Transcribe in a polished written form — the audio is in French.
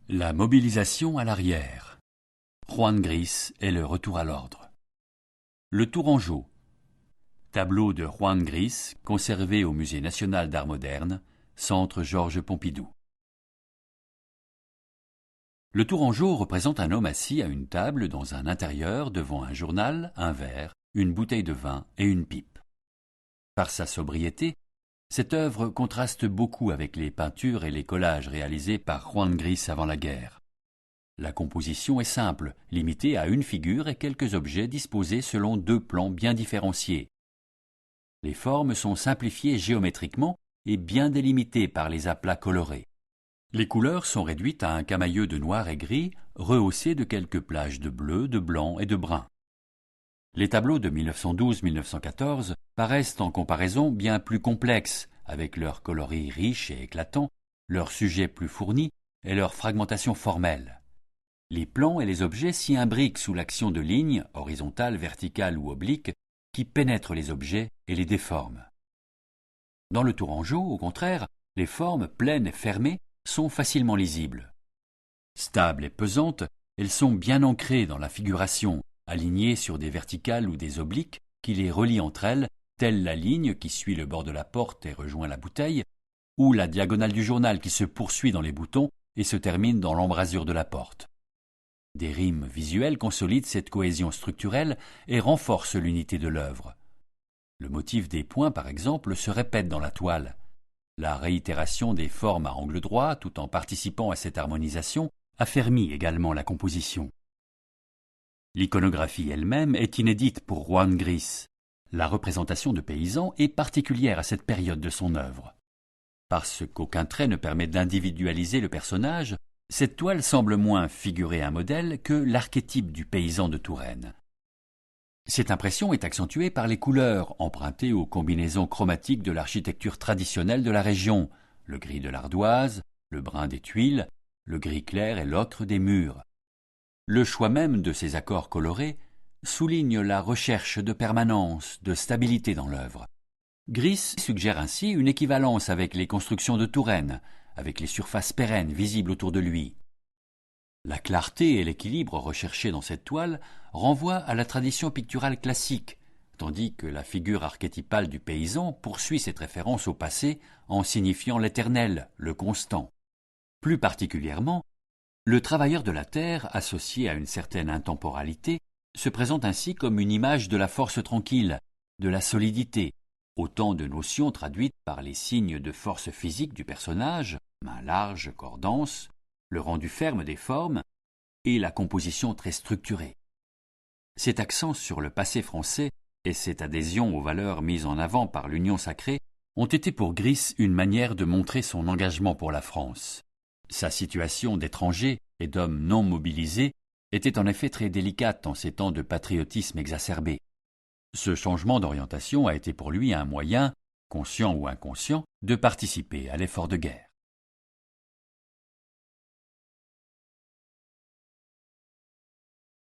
La mobilisation à l'arrière. Juan Gris et le retour à l'ordre. Le Tourangeau. Tableau de Juan Gris, conservé au Musée national d'art moderne, Centre Georges Pompidou. Le Tourangeau représente un homme assis à une table dans un intérieur devant un journal, un verre, une bouteille de vin et une pipe. Par sa sobriété, cette œuvre contraste beaucoup avec les peintures et les collages réalisés par Juan Gris avant la guerre. La composition est simple, limitée à une figure et quelques objets disposés selon deux plans bien différenciés. Les formes sont simplifiées géométriquement et bien délimitées par les aplats colorés. Les couleurs sont réduites à un camailleux de noir et gris, rehaussé de quelques plages de bleu, de blanc et de brun. Les tableaux de 1912-1914 paraissent en comparaison bien plus complexes, avec leurs coloris riches et éclatants, leurs sujets plus fournis et leur fragmentation formelle. Les plans et les objets s'y imbriquent sous l'action de lignes, horizontales, verticales ou obliques, qui pénètrent les objets et les déforment. Dans le Tourangeau, au contraire, les formes pleines et fermées sont facilement lisibles. Stables et pesantes, elles sont bien ancrées dans la figuration, alignées sur des verticales ou des obliques qui les relient entre elles, telle la ligne qui suit le bord de la porte et rejoint la bouteille, ou la diagonale du journal qui se poursuit dans les boutons et se termine dans l'embrasure de la porte. Des rimes visuelles consolident cette cohésion structurelle et renforcent l'unité de l'œuvre. Le motif des points, par exemple, se répète dans la toile. La réitération des formes à angle droit, tout en participant à cette harmonisation, affermit également la composition. L'iconographie elle-même est inédite pour Juan Gris. La représentation de paysans est particulière à cette période de son œuvre. Parce qu'aucun trait ne permet d'individualiser le personnage, cette toile semble moins figurer un modèle que l'archétype du paysan de Touraine. Cette impression est accentuée par les couleurs, empruntées aux combinaisons chromatiques de l'architecture traditionnelle de la région, le gris de l'ardoise, le brun des tuiles, le gris clair et l'ocre des murs. Le choix même de ces accords colorés souligne la recherche de permanence, de stabilité dans l'œuvre. Gris suggère ainsi une équivalence avec les constructions de Touraine, avec les surfaces pérennes visibles autour de lui. La clarté et l'équilibre recherchés dans cette toile renvoient à la tradition picturale classique, tandis que la figure archétypale du paysan poursuit cette référence au passé en signifiant l'éternel, le constant. Plus particulièrement, le travailleur de la terre, associé à une certaine intemporalité, se présente ainsi comme une image de la force tranquille, de la solidité, autant de notions traduites par les signes de force physique du personnage, main large, corps dense, le rendu ferme des formes et la composition très structurée. Cet accent sur le passé français et cette adhésion aux valeurs mises en avant par l'Union sacrée ont été pour Gris une manière de montrer son engagement pour la France. Sa situation d'étranger et d'homme non mobilisé était en effet très délicate en ces temps de patriotisme exacerbé. Ce changement d'orientation a été pour lui un moyen, conscient ou inconscient, de participer à l'effort de guerre.